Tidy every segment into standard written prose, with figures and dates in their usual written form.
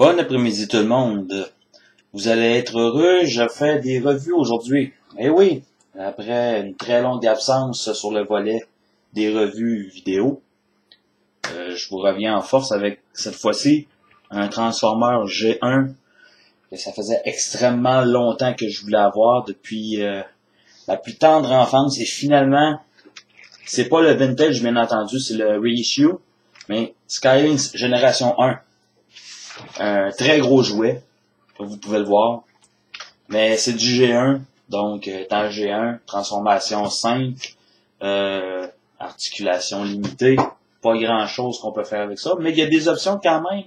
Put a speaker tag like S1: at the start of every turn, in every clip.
S1: Bon après-midi tout le monde. Vous allez être heureux, je fais des revues aujourd'hui. Eh oui, après une très longue absence sur le volet des revues vidéo, je vous reviens en force avec cette fois-ci un Transformer G1 que ça faisait extrêmement longtemps que je voulais avoir depuis la plus tendre enfance et finalement, c'est pas le vintage bien entendu, c'est le reissue, mais Skylinks Génération 1. Un très gros jouet, comme vous pouvez le voir. Mais c'est du G1, donc étant G1, transformation 5, articulation limitée, pas grand chose qu'on peut faire avec ça, mais il y a des options quand même,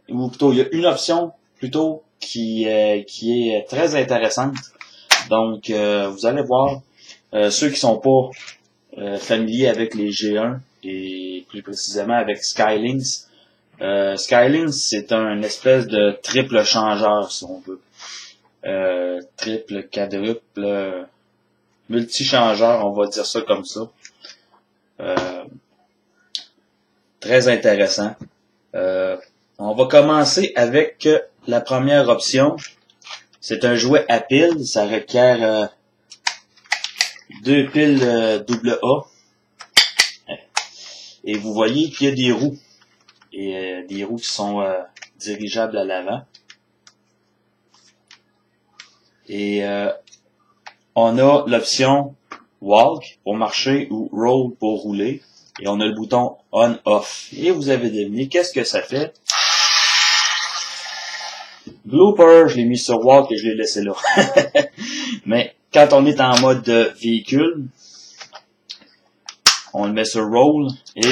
S1: ou plutôt il y a une option plutôt qui est très intéressante. Donc vous allez voir, ceux qui sont pas familiers avec les G1 et plus précisément avec Skylinks, Skylinks, c'est un espèce de triple changeur, si on veut. Triple, quadruple, multi-changeur, on va dire ça comme ça. Très intéressant. On va commencer avec la première option. C'est un jouet à piles. Ça requiert 2 piles AA. Et vous voyez qu'il y a des roues. Et des roues qui sont dirigeables à l'avant. Et on a l'option Walk pour marcher ou Roll pour rouler. Et on a le bouton On-Off. Et vous avez deviné, qu'est-ce que ça fait? Blooper, je l'ai mis sur Walk et je l'ai laissé là. Mais quand on est en mode véhicule, on le met sur Roll et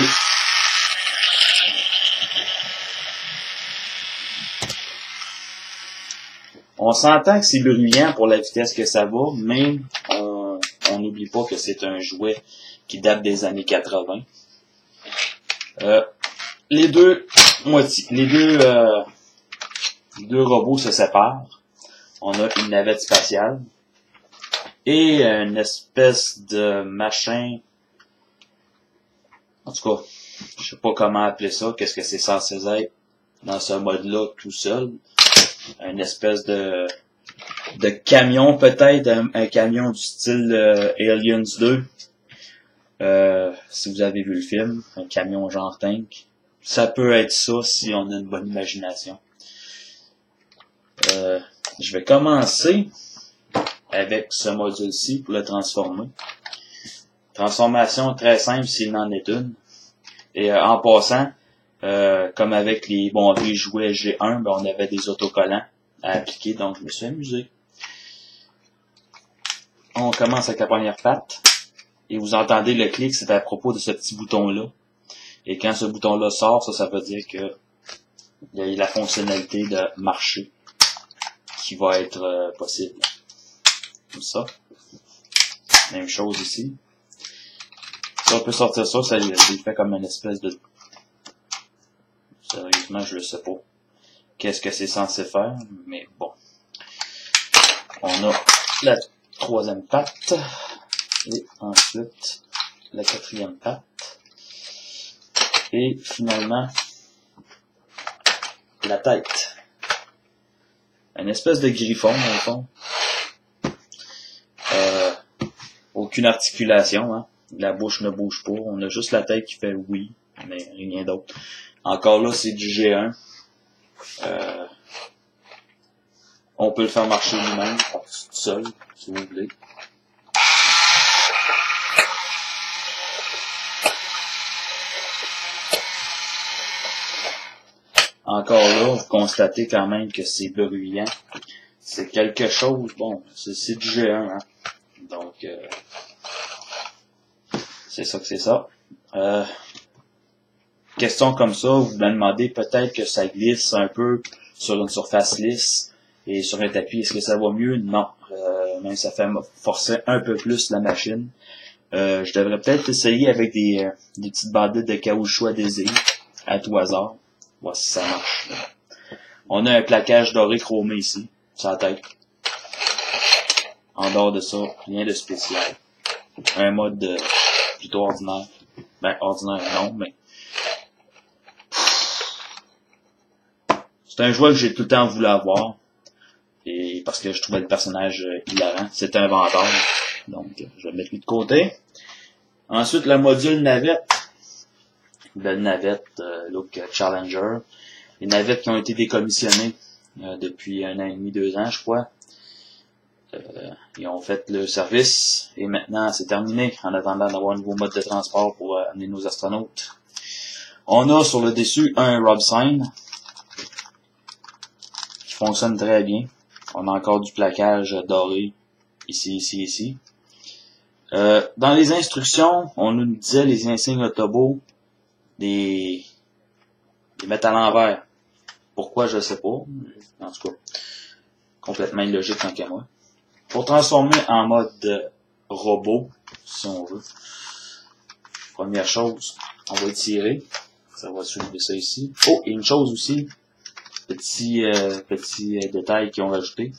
S1: on s'entend que c'est bruyant pour la vitesse que ça va, mais on n'oublie pas que c'est un jouet qui date des années 80. Les deux robots se séparent. On a une navette spatiale et une espèce de machin. En tout cas, je sais pas comment appeler ça. Qu'est-ce que c'est censé être dans ce mode-là tout seul? Une espèce de camion peut-être, un camion du style Aliens 2. Si vous avez vu le film, un camion genre tank. Ça peut être ça si on a une bonne imagination. Je vais commencer avec ce module-ci pour le transformer. Transformation très simple s'il en est une. Et en passant, comme avec les vieux jouets G1, on avait des autocollants à appliquer, donc je me suis amusé. On commence avec la première patte. Et vous entendez le clic, c'est à propos de ce petit bouton-là. Et quand ce bouton-là sort, ça veut dire que il y a la fonctionnalité de marcher qui va être possible. Comme ça. Même chose ici. Si on peut sortir ça, ça fait comme une espèce de... Sérieusement, je le sais pas. Qu'est-ce que c'est censé faire, mais bon. On a la troisième patte. Et ensuite, la quatrième patte. Et finalement, la tête. Une espèce de griffon, dans le fond. Aucune articulation, hein. La bouche ne bouge pas. On a juste la tête qui fait oui, mais rien d'autre. Encore là, c'est du G1. On peut le faire marcher lui-même, tout seul, si vous voulez. Encore là, vous constatez quand même que c'est bruyant. C'est quelque chose, bon, c'est du G1, hein. Donc, c'est ça que c'est ça. Question comme ça, vous me demandez peut-être que ça glisse un peu sur une surface lisse et sur un tapis. Est-ce que ça va mieux? Non. Même ça fait forcer un peu plus la machine. Je devrais peut-être essayer avec des petites bandettes de caoutchouc adhésif à tout hasard. Voir si ça marche. On a un plaquage doré chromé ici, sur la tête. En dehors de ça, rien de spécial. Un mode plutôt ordinaire. Ben, ordinaire non, mais C'est un jouet que j'ai tout le temps voulu avoir. Et parce que je trouvais le personnage hilarant. C'est un vendeur. Donc, je vais le mettre lui de côté. Ensuite, le module navette. Belle navette, look Challenger. Les navettes qui ont été décommissionnées depuis 1 an et demi, 2 ans, je crois. Ils ont fait le service et maintenant c'est terminé en attendant d'avoir un nouveau mode de transport pour amener nos astronautes. On a sur le dessus un Rob Sign qui fonctionne très bien. On a encore du plaquage doré ici. Dans les instructions, on nous disait les insignes Autobot des mettre à l'envers. Pourquoi, je sais pas. En tout cas, complètement illogique tant qu'à moi. Pour transformer en mode robot, si on veut. Première chose, on va étirer. Ça va suivre ça ici. Oh, et une chose aussi, petit détail qu'ils ont rajouté.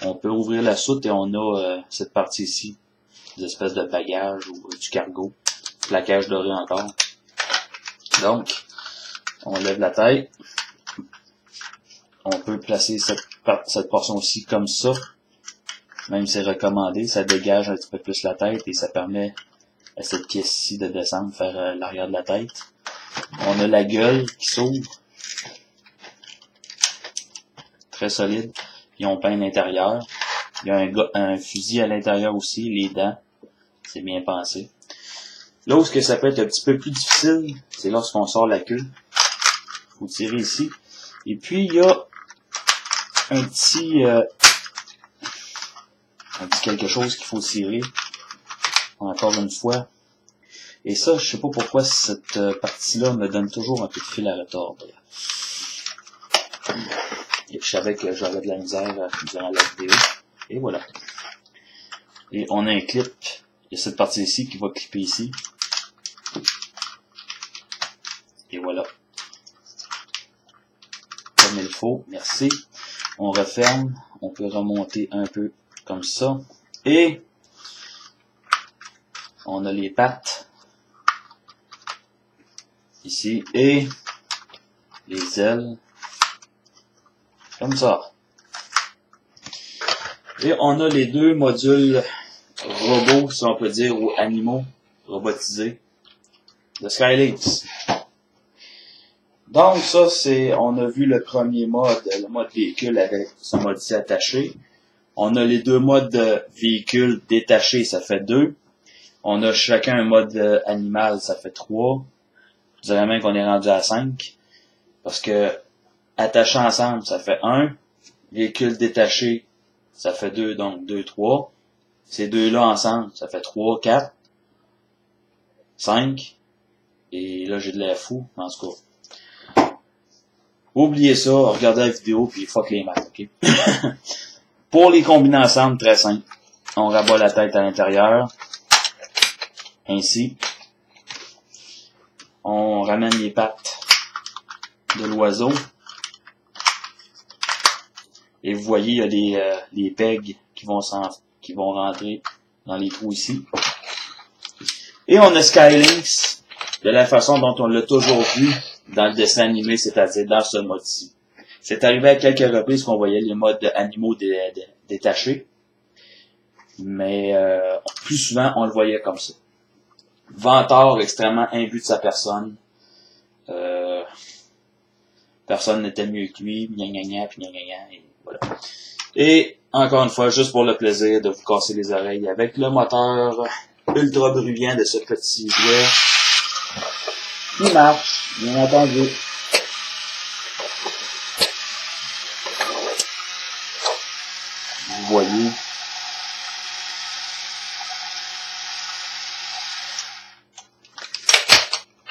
S1: On peut ouvrir la soute et on a cette partie ici, des espèces de bagages ou du cargo. Plaquage doré encore. Donc, on lève la tête. On peut placer cette portion-ci comme ça. Même si c'est recommandé, ça dégage un petit peu plus la tête et ça permet à cette pièce-ci de descendre, faire l'arrière de la tête. On a la gueule qui s'ouvre. Très solide. Ils ont peint l'intérieur. Il y a un fusil à l'intérieur aussi, les dents. C'est bien pensé. Là où ça peut être un petit peu plus difficile, c'est lorsqu'on sort la queue. Il faut tirer ici. Et puis, il y a un petit quelque chose qu'il faut tirer. Encore une fois. Et ça, je sais pas pourquoi cette partie-là me donne toujours un peu de fil à retordre. Et je savais que j'avais de la misère durant la vidéo. Et voilà. Et on a un clip. Il y a cette partie ici qui va clipper ici. Et voilà. Comme il faut. Merci. On referme. On peut remonter un peu comme ça. Et on a les pattes. Ici. Et les ailes. Comme ça. Et on a les deux modules robots, si on peut dire, ou animaux robotisés de Skylynx. Donc ça, on a vu le premier mode, le mode véhicule avec ce mode-ci attaché. On a les deux modes de véhicule détaché, ça fait 2. On a chacun un mode animal, ça fait 3. Je dirais même qu'on est rendu à 5. Parce que attaché ensemble, ça fait 1. Véhicule détaché, ça fait 2, donc 2, 3. Ces deux-là ensemble, ça fait 3, 4, 5. Et là, j'ai de l'air fou, en tout cas. Oubliez ça, regardez la vidéo, puis fuck les maths, ok? Pour les combiner ensemble, très simple. On rabat la tête à l'intérieur. Ainsi. On ramène les pattes de l'oiseau. Et vous voyez, il y a les pegs qui vont rentrer dans les trous ici. Et on a Skylynx de la façon dont on l'a toujours vu dans le dessin animé, c'est-à-dire dans ce mode-ci. C'est arrivé à quelques reprises qu'on voyait les modes animaux détachés, mais plus souvent on le voyait comme ça. Vantard extrêmement imbu de sa personne. Personne n'était mieux que lui, puis et voilà. Et encore une fois, juste pour le plaisir de vous casser les oreilles avec le moteur ultra bruyant de ce petit jouet. Il marche, bien entendu. Vous voyez.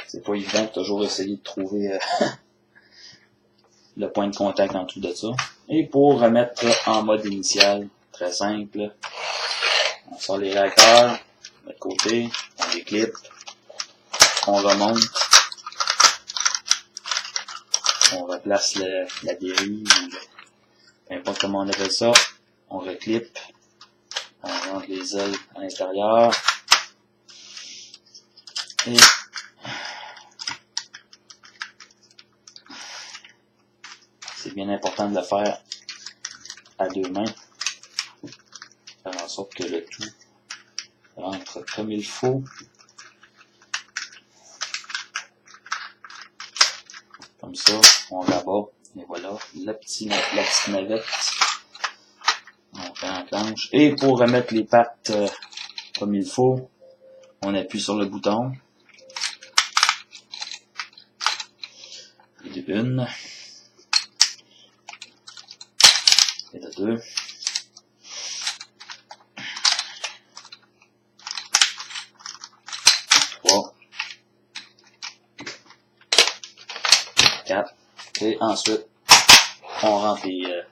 S1: C'est pas évident de toujours essayer de trouver le point de contact en dessous de ça. Et pour remettre en mode initial, très simple, on sort les réacteurs, on met de côté, on les clip, on remonte, on replace la dérive, peu importe comment on appelle ça, on reclippe, on rentre les ailes à l'intérieur, et C'est bien important de le faire à deux mains. Faire en sorte que le tout rentre comme il faut. Comme ça, on rabat. Et voilà, la petite navette. On enclenche. Et pour remettre les pattes comme il faut, on appuie sur le bouton. Et de une. Et de deux. 3. 4. Et ensuite, on rentre les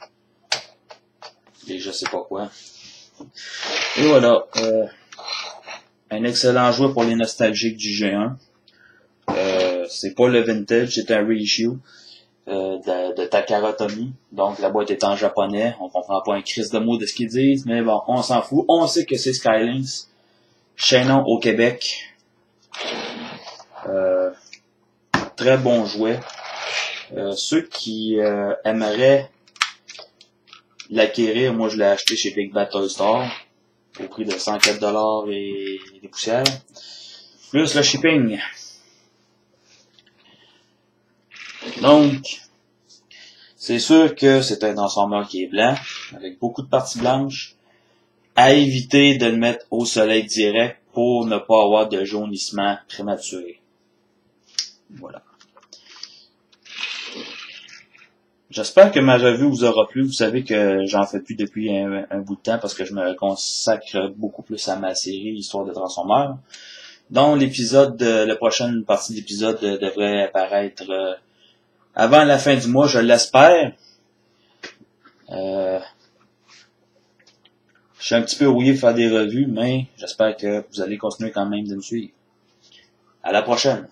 S1: je sais pas quoi. Et voilà. Un excellent jouet pour les nostalgiques du G1. C'est pas le vintage, c'est un reissue de Takara Tomy. Donc la boîte est en japonais. On comprend pas un crise de mots de ce qu'ils disent, mais bon, on s'en fout. On sait que c'est Skylinks. Chaînon au Québec. Très bon jouet. Ceux qui aimeraient l'acquérir, moi je l'ai acheté chez Big Battle Store au prix de 104$ et des poussières. Plus le shipping. Donc, c'est sûr que c'est un transformeur qui est blanc, avec beaucoup de parties blanches. À éviter de le mettre au soleil direct pour ne pas avoir de jaunissement prématuré. Voilà. J'espère que ma revue vous aura plu. Vous savez que j'en fais plus depuis un bout de temps parce que je me consacre beaucoup plus à ma série Histoire de Transformers. Donc la prochaine partie de l'épisode devrait apparaître avant la fin du mois, je l'espère. Je suis un petit peu rouillé de faire des revues, mais j'espère que vous allez continuer quand même de me suivre. À la prochaine!